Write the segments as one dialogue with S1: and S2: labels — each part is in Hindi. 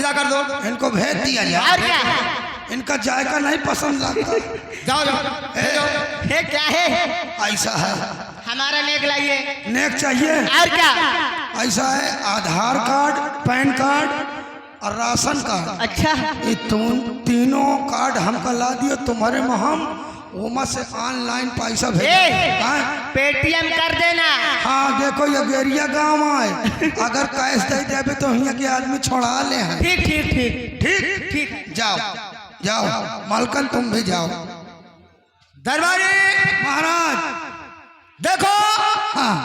S1: विदा कर दो।
S2: इनको भेज दिया
S3: और
S2: जाए,
S3: क्या?
S2: इनका जायका नहीं पसंद आता।
S1: जाओ जाओ।
S3: ये क्या है?
S2: ऐसा है,
S3: हमारा नेक लाइए।
S2: नेक चाहिए।
S3: और क्या?
S2: ऐसा है, आधार कार्ड, पैन कार्ड और राशन कार्ड।
S3: अच्छा,
S2: ये तीनों कार्ड हमका ला दियो तुम्हारे में, हम ओमा से ऑनलाइन पैसा भेज।
S3: पेटीएम कर देना।
S2: हाँ देखो, ये गेरिया गांव है, अगर कैश दे देवे तो यहाँ के आदमी छोड़ा ले हैं।
S3: ठीक ठीक ठीक
S2: ठीक
S3: ठीक।
S2: जाओ जाओ, मालकन तुम भी जाओ।
S1: दरबारी
S2: महाराज
S1: देखो,
S2: हाँ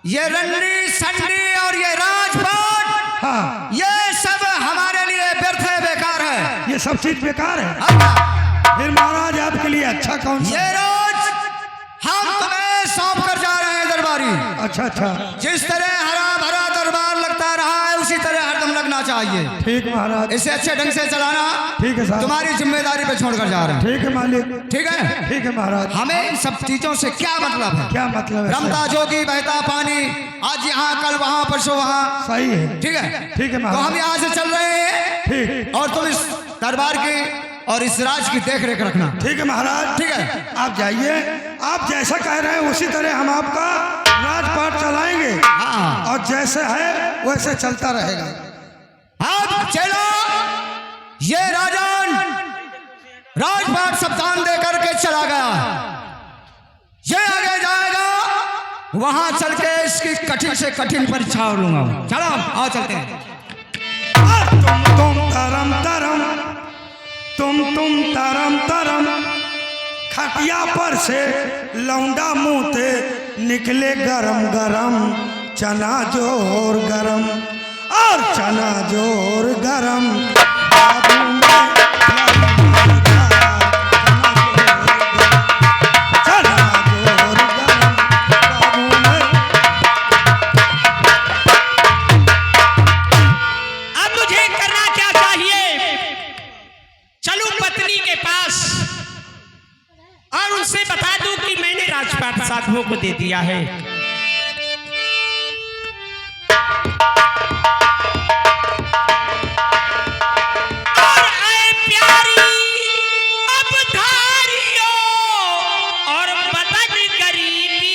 S1: ये रंडी संडी और ये राजपाट,
S2: हाँ,
S1: ये सब हमारे लिए व्यर्थ है, बेकार है।
S2: ये सब चीज बेकार है।
S1: हाँ,
S2: फिर महाराज आपके लिए अच्छा कौन सा?
S1: ये रोज हम तुम्हें सौंप कर जा रहे हैं दरबारी।
S2: अच्छा अच्छा,
S1: जिस तरह हरा भरा दरबार लगता रहा है उसी तरह हरदम लगना चाहिए।
S2: ठीक महाराज,
S1: इसे अच्छे ढंग से चलाना
S2: ठीक है साहब,
S1: तुम्हारी जिम्मेदारी पे छोड़कर जा रहे हैं।
S2: ठीक है मालिक,
S1: ठीक है?
S2: ठीक है महाराज।
S1: हमें इन सब चीजों से क्या मतलब है?
S2: क्या मतलब है?
S1: रमता जोगी बहता पानी, आज यहाँ कल वहाँ परसों वहाँ।
S2: सही है,
S1: ठीक है?
S2: ठीक है
S1: तो हम
S2: महाराज।
S1: यहाँ से चल रहे हैं,
S2: ठीक
S1: और तुम इस दरबार की और इस राज की देख रेख रखना।
S2: ठीक है महाराज,
S1: ठीक है?
S2: आप जाइए, आप जैसा कह रहे हैं उसी तरह हम आपका राजपाट चलाएंगे।
S1: हाँ।
S2: और जैसे है वैसे चलता रहेगा।
S1: अब चलो, ये राजन राजपाट सब दान दे करके चला गया, ये आगे जाएगा, वहां चल के इसकी कठिन से कठिन परीक्षा लूंगा। चलो आओ चलते हैं।
S2: तुम तरम तरम, तुम तरम तरम, खटिया पर से लौंडा मुंहते निकले गरम गरम, चना जोर गरम और चना जोर गरम। बाबू में चना जोर गरम, बाबू में।
S4: अब मुझे करना क्या चाहिए? चलूं पत्नी के पास और उनसे बता दूं कि मैंने राजपाट साधुओं को दे दिया है। और आए प्यारी अब धारियों और बदन गरीबी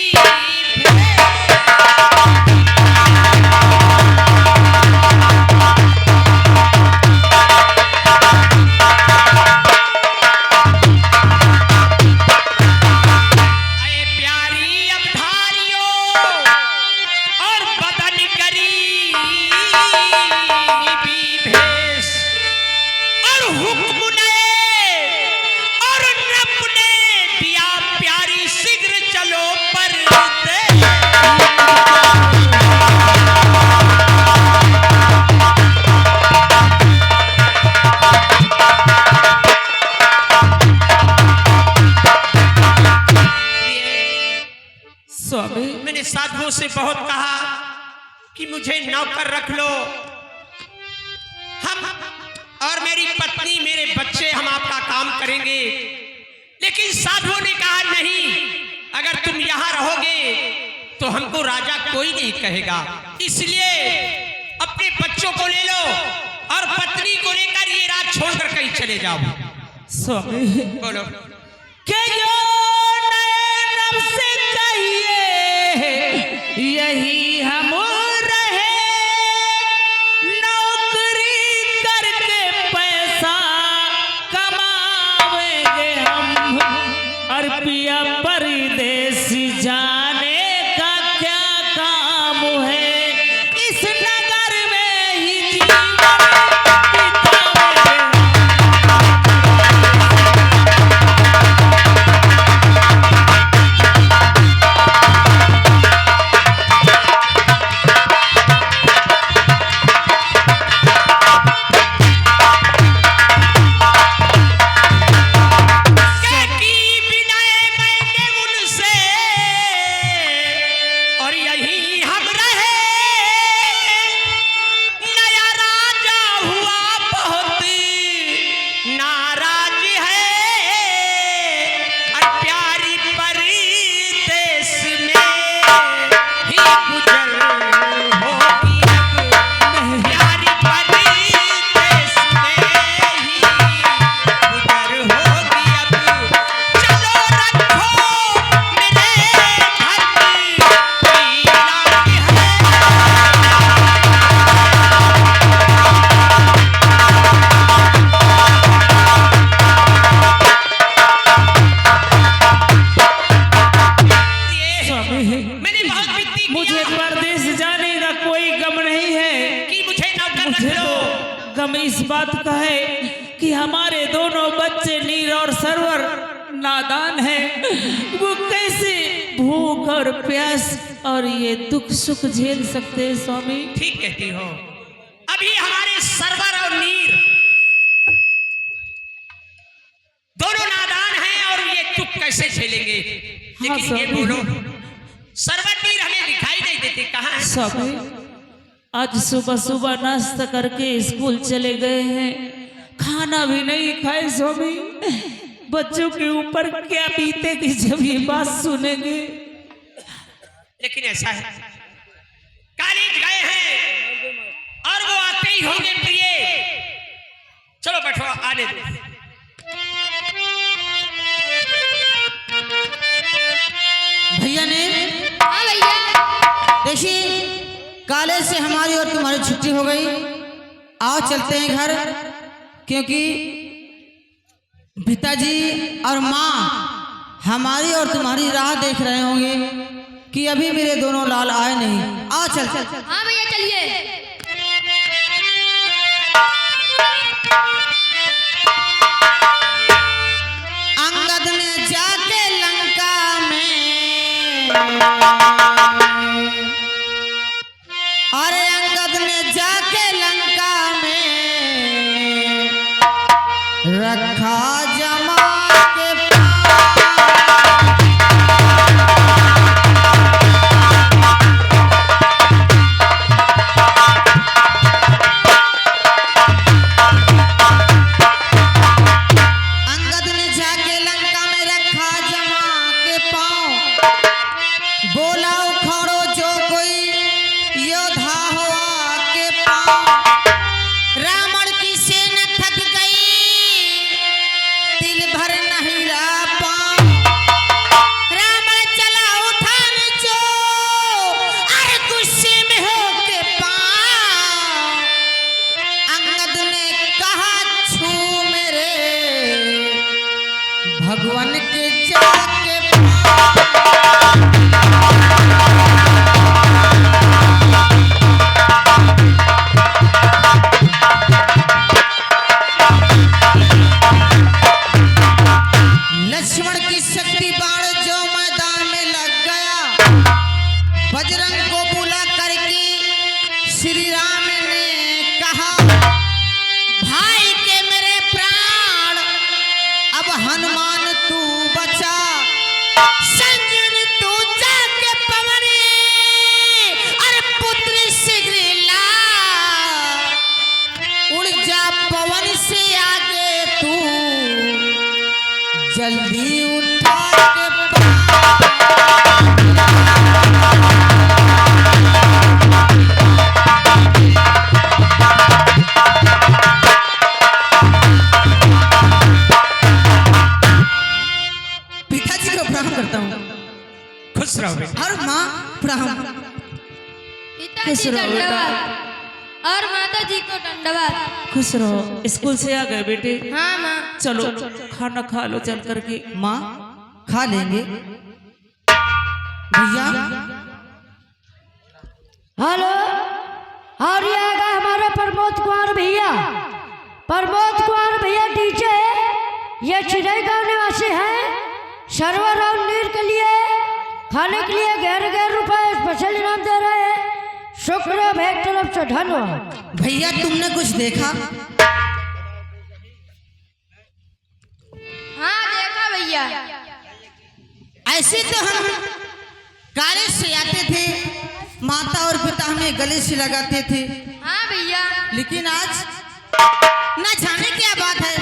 S4: मैंने साधुओं से बहुत कहा कि मुझे नौकर रख लो, हम और मेरी पत्नी मेरे बच्चे हम आपका काम करेंगे। लेकिन साधुओं ने कहा नहीं, अगर तुम यहाँ रहोगे तो हमको राजा कोई नहीं कहेगा, इसलिए अपने बच्चों को ले लो और पत्नी को लेकर ये रात छोड़कर कहीं चले जाओ। स्वामी बोलो के जो नैनब से कहिए यही हम रहे, नौकरी करके पैसा कमावेंगे हम, और पिया परदेसी जाने का क्या काम है, इस नगर में ही जीवन बितावेंगे।
S5: कहे कि हमारे दोनों बच्चे नीर और सरवर नादान हैं, वो कैसे भूख और प्यास और ये दुख सुख झेल सकते हैं स्वामी?
S4: ठीक कहती हो। अभी हमारे सरवर और नीर दोनों नादान हैं और ये दुख कैसे झेलेंगे? लेकिन ये बोलो, सरवर नीर हमें दिखाई नहीं देते, कहाँ हैं?
S5: स्वामी आज सुबह सुबह नाश्ता करके स्कूल चले गए हैं, खाना भी नहीं खाए स्वामी। बच्चों के ऊपर क्या बीतेगी जब ये बात सुनेंगे।
S4: लेकिन ऐसा है, कॉलेज गए हैं और वो आते ही होंगे प्रिय। चलो बैठो, आने दो।
S1: भैया ने
S6: हाँ भैया।
S1: देखिए कॉलेज से हमारी और तुम्हारी छुट्टी हो गई, आओ चलते हैं घर, क्योंकि पिताजी और माँ हमारी और तुम्हारी राह देख रहे होंगे कि अभी मेरे दोनों लाल आए नहीं। आओ चल चल चल।
S6: हाँ भैया चलिए।
S1: अंगद ने जाके लंका में, अरे अंगद ने जाके लंका में रखा जमा के अंगद ने जाके लंका में रखा जमा के पांव, बोला उखाड़ो जो कोई योद्धा हुआ के पांव। रावण की सेना थक गई, दिल भर नहीं रहा पांव। रावण चला उठान जो, अरे गुस्से में हो के पांव। अंगद ने कहा छू मेरे भगवान के जाके पांव। लक्ष्मण की शक्ति बाण जो मैदान में लग गया, बजरंग को बुला करके श्री राम ने कहा, भाई के मेरे प्राण अब हनुमान तू बचा। संजन तू जाके पवनी, अरे पुत्र शीघ्र ला। उड़ जा पवन से आगे तू, जल्दी उठा के पिताजी को प्रणाम करता हूँ।
S4: खुश रहो बेटा।
S1: और माँ प्रणाम।
S6: पिताजी दंडवत और माता जी को दंडवत।
S5: खुश रहो। स्कूल से आ गए बेटे?
S6: हाँ माँ।
S5: चलो खाना खा लो चल करके।
S1: माँ खा लेंगे। भैया
S7: हेलो, और ये आएगा हमारे प्रमोद कुमार भैया। प्रमोद कुमार भैया डीजे, ये चिड़ई गांव निवासी हैं। सर्वर और नीर के लिए खाने के लिए 11,000 रुपए स्पेशल इनाम दे रहे हैं। शुक्र है भेंट तरफ से, धन्यवाद।
S1: भैया तुमने कुछ देखा?
S6: हाँ देखा भैया।
S1: ऐसे तो हम कॉलेज से आते थे, माता और पिता हमें गले से लगाते थे,
S6: हाँ भैया।
S1: लेकिन आज न जाने क्या बात है,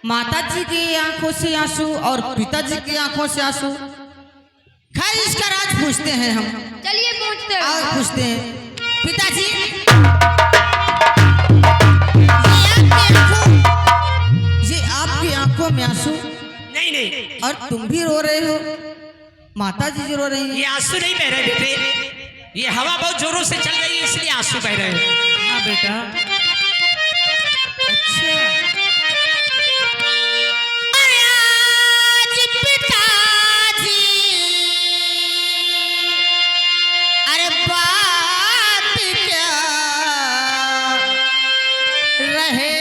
S1: माता जी की आंखों से आंसू और पिताजी की आंखों से आंसू। खैर इसका राज पूछते हैं हम।
S6: चलिए पूछते हैं।
S1: और पूछते हैं, पिताजी ये आपकी आंखों में आंसू,
S4: नहीं नहीं,
S1: और तुम भी रो रहे हो, माता जी जो रो रही
S4: ये
S1: हैं।
S4: आंसू नहीं बह रहे बेटे, ये हवा बहुत जोरों से चल रही है इसलिए आंसू बह रहे हैं।
S5: हाँ बेटा।
S1: अच्छा, अरे आज पिताजी, अरे बात क्या रहे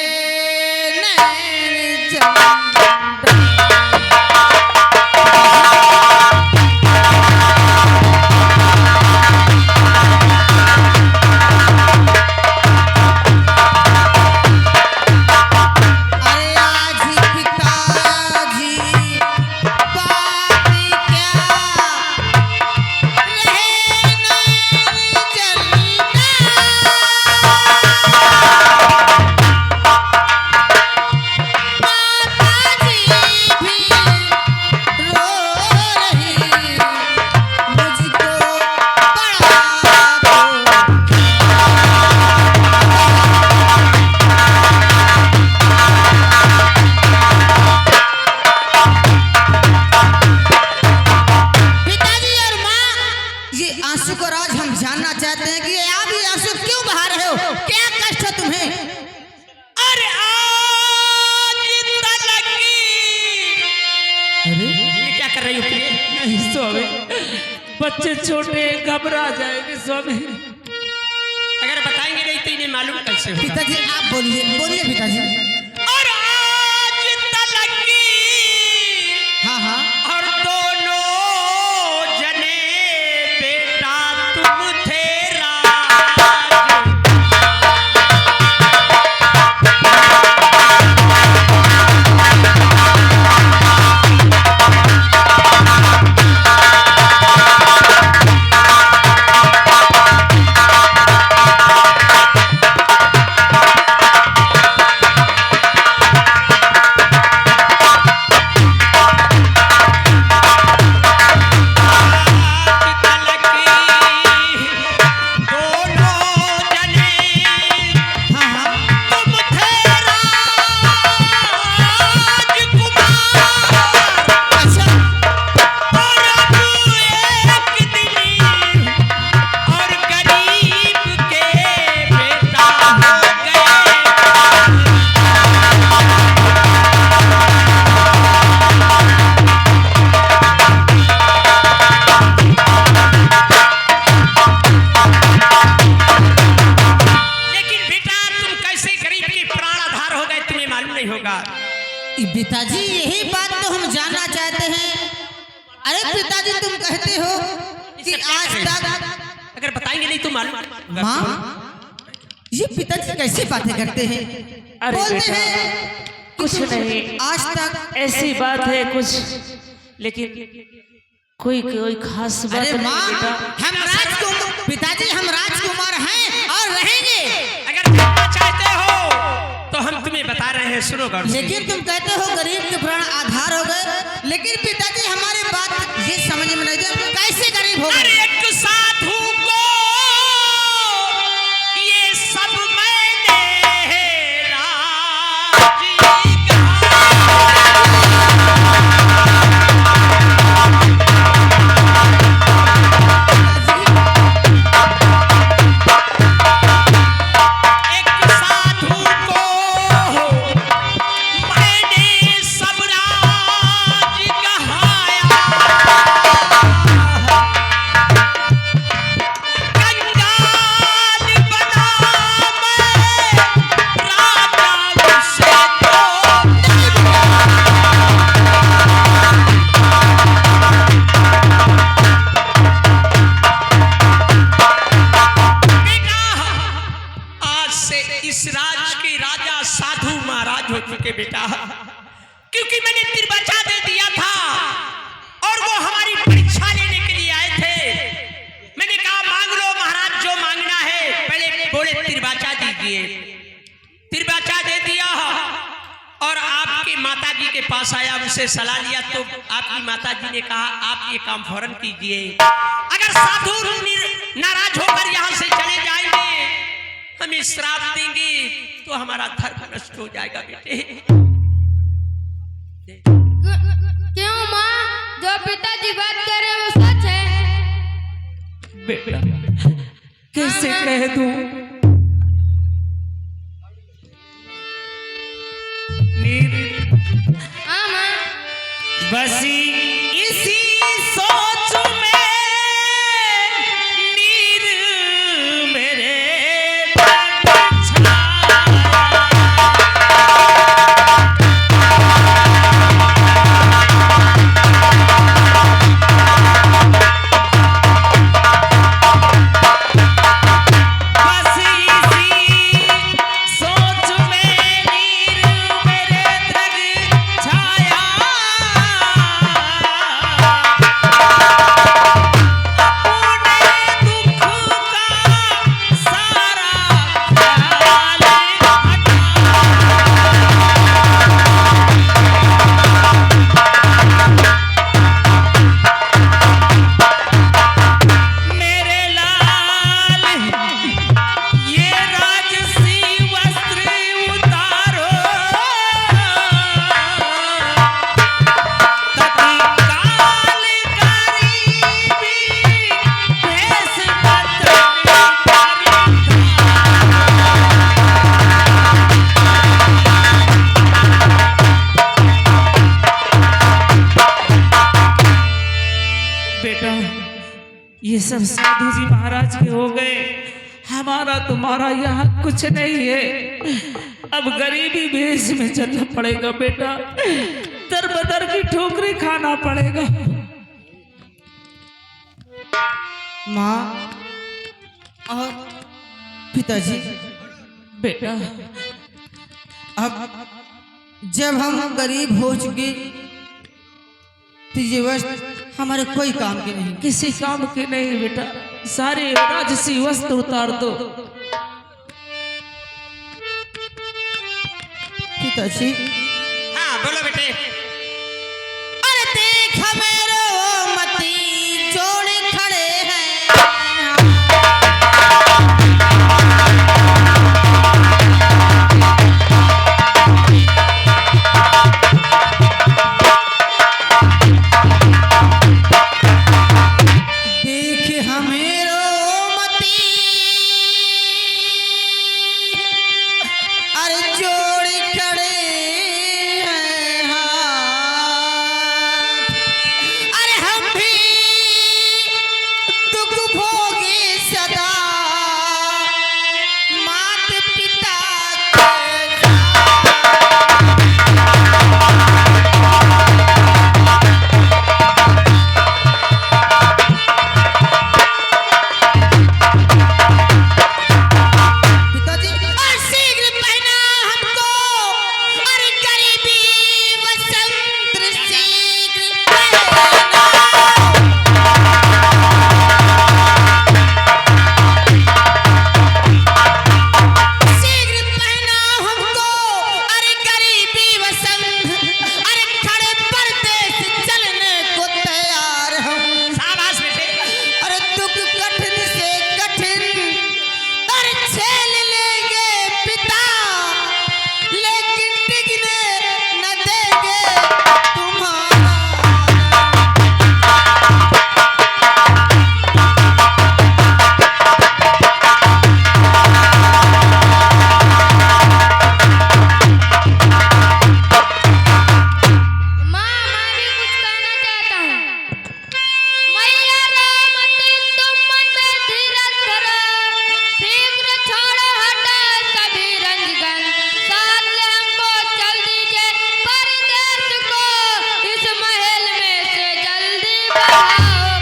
S5: नहीं स्वामी, बच्चे छोटे घबरा जाएंगे स्वामी।
S4: अगर बताएंगे नहीं तो इन्हें मालूम कैसे होगा?
S1: पिताजी आप बोलिए, बोलिए पिताजी।
S4: और आज तलक
S1: हाँ हाँ
S4: और दोनों जने बेटा तुम थे राज।
S1: पिताजी यही बात तो हम जानना चाहते हैं। अरे पिताजी तुम कहते हो कि आज तक,
S4: अगर बताएंगे नहीं तो मालूम।
S1: माँ ये पिताजी कैसी बातें करते हैं?
S5: अरे
S1: बोलते
S5: बेटा,
S1: हैं
S5: कुछ नहीं,
S1: आज तक
S5: ऐसी बात है कुछ, लेकिन कोई खास बात
S1: अरे
S5: नहीं
S1: माँ
S5: बेटा।
S1: हम राजकुमार, पिताजी हम राजकुमार हैं और रहेंगे।
S4: अगर जानना चाहते हो तो हम तुम्हें बता रहे हैं, सुनो गौर से।
S1: लेकिन तुम कहते हो गरीब के प्राण आधार हो गए, लेकिन पिताजी हमारी बात ये समझ में नहीं आती, कैसे गरीब हो
S4: अरे
S1: गए?
S4: एक साधु को ये सब मैंने राजी एक साधु को मैंने सब राज कहाया। कंगाल बना मैं राजा उसे बेटा, आज से इस राज के राजा साधु महाराज हो चुके बेटा, क्योंकि मैंने तिरबचा दे दिया था और वो हमारी परीक्षा लेने के लिए आए थे। मैंने कहा मांग लो महाराज जो मांगना है, पहले बोले तिरबचा दीजिए, तिरबचा दे दिया और आपके माताजी के पास आया, उनसे सलाह लिया तो आपकी माताजी ने कहा आप ये काम फौरन कीजिए, अगर साधु नाराज होकर यहाँ से चले जाएंगे, हमें श्राप देंगे तो हमारा धर्म नष्ट हो जाएगा बेटे।
S6: क्यों माँ, जो पिताजी बात कर रहे हैं वो सच है?
S5: बेटा कैसे कह दूं?
S6: हाँ माँ,
S5: बसी इसी सोच में नीर मेरे पर छाया। बस इसी सोच में नीर मेरे तक छाया। सब साधु जी महाराज के हो गए, हमारा तुम्हारा यहाँ कुछ नहीं है। अब गरीबी भेष में चलना पड़ेगा बेटा, दर बदर की ठोकरी खाना पड़ेगा।
S1: माँ और पिताजी,
S5: बेटा
S1: अब जब हम गरीब हो चुके तो ये वस्त्र हमारे कोई काम के नहीं।
S5: किसी काम के नहीं बेटा, सारे राजसी वस्त्र उतार दो।
S1: पिताजी,
S4: हाँ बोलो बेटे।
S1: अरे देख मेरो मती जोड़ खड़े हैं। देख हमेरो मती, अरे जोड़ खड़े हैं हाथ। अरे हम भी दुख भोगे सदा मात पिता के पिताजी। और शीघ्र पहना हमको, अरे गरीबी वसंत शीघ्र पहना। शीघ्र पहना हमको, अरे गरीबी वसंत, अरे खड़े परदेश चलने को तैयार हम।
S4: शाबाश बेटे।
S1: अरे दुख कठिन से कठिन अरे झेल लेंगे पिता, लेकिन टिकने न देंगे तुम्हारा।
S6: माँ मैं भी कुछ कहना चाहता हूँ। मैया रामती तुम मन में धीरज करो, शीघ्र छोड़ो हटो सभी रंजगन, साथ ले हमको चल दीजिए परदेश को, इस महल में से जल्दी बढ़ाओ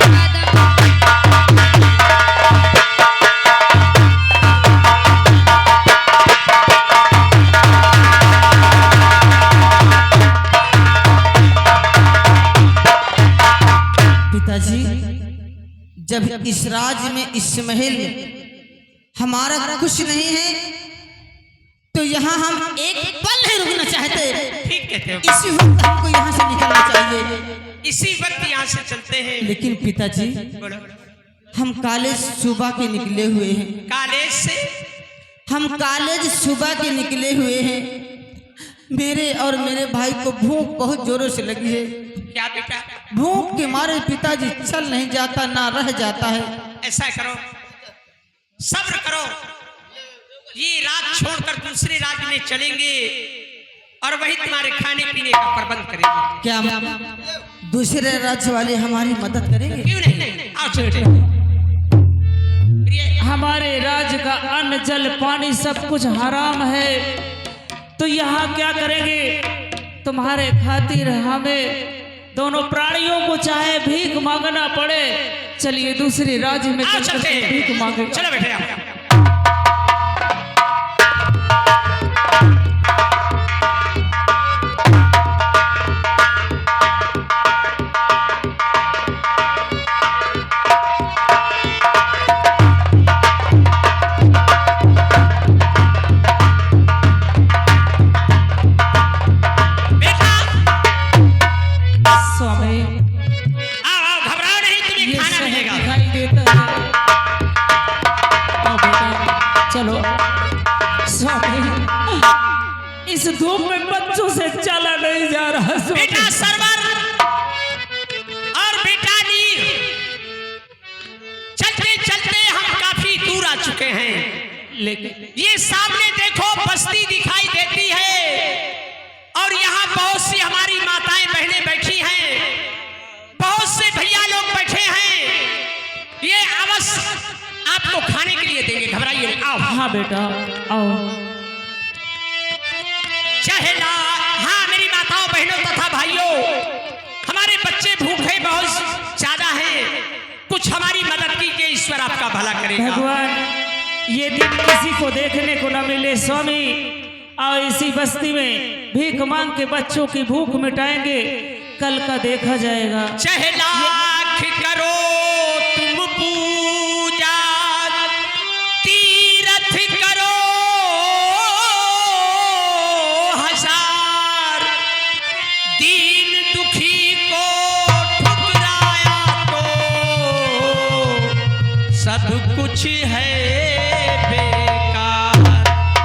S6: कदम।
S1: पिताजी, जब इस राज्य में इस महल में हमारा कुछ नहीं है तो यहाँ हम एक पल नहीं रुकना चाहते।
S4: ठीक कहते हो।
S1: इसी वक्त हमको यहाँ से निकलना चाहिए।
S4: इसी वक्त यहाँ से चलते हैं।
S1: लेकिन पिताजी,
S4: बोलो।
S1: हम कॉलेज सुबह के निकले हुए हैं।
S4: कॉलेज से?
S1: हम कॉलेज सुबह के निकले हुए हैं। मेरे और मेरे भाई को भूख बहुत जोरों से लगी है।
S4: क्या बेटा?
S1: भूख के मारे पिताजी चल नहीं जाता, ना रह जाता है।
S4: ऐसा करो, सब्र करो, ये रात छोड़कर दूसरे राज्य में चलेंगे और वही तुम्हारे खाने पीने का प्रबंध करेंगे।
S1: क्या दूसरे राज्य वाले हमारी मदद करेंगे?
S4: क्यों नहीं? आओ चलते।
S5: हमारे राज्य का अन्न जल पानी सब कुछ हराम है, तो यहाँ क्या करेंगे? तुम्हारे खातिर हमें दोनों प्राणियों को चाहे भीख मांगना पड़े, चलिए दूसरे राज्य में
S4: आओ
S5: चलकर
S4: चलते।
S5: भीख मांगे।
S4: चलो बेटे आओ।
S5: स्वामी,
S4: आओ आओ, घबराओ नहीं, तुम्हें
S5: ये
S4: खाना
S5: शहर
S4: मिलेगा।
S5: दिखाई देता है। आओ बेटा, चलो। स्वामी, इस धूप में बच्चों से चला नहीं जा रहा। स्वामी,
S4: बेटा सरवर और बेटा नीर, चलते चलते हम काफी दूर आ चुके हैं।
S5: लेकिन
S4: ये सामने देखो बस्ती दिखाई देती है और यहाँ बहुत सी हमारी माताएं बहनें बैठी हैं, बहुत से भैया लोग बैठे हैं। ये
S5: हाँ बेटा आओ।
S4: चहला, हाँ मेरी माताओं बहनों तथा भाइयों, हमारे बच्चे भूखे बहुत ज्यादा हैं, कुछ हमारी मदद कीजिए, ईश्वर आपका भला करेगा।
S5: भगवान ये दिन किसी को देखने को न मिले स्वामी, और इसी बस्ती में भीख मांग के बच्चों की भूख मिटाएंगे, कल का देखा जाएगा।
S4: चहलाख करो तुम पूजा, तीरथ करो हजार, दीन दुखी को ठुकराया तो सब कुछ है बेकार।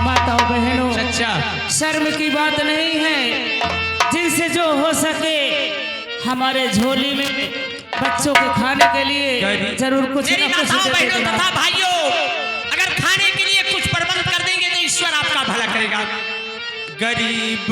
S5: माताओं बहनों,
S4: सच्चा
S5: शर्म की बात नहीं है, जिनसे जो हो सके हमारे झोली में बच्चों के खाने के लिए जरूर कुछ
S4: मेरी
S5: न कुछ
S4: माताओं
S5: दे
S4: बहनों
S5: देना।
S4: तथा भाइयों, अगर खाने के लिए कुछ प्रबंध कर देंगे तो ईश्वर आपका भला करेगा। गरीब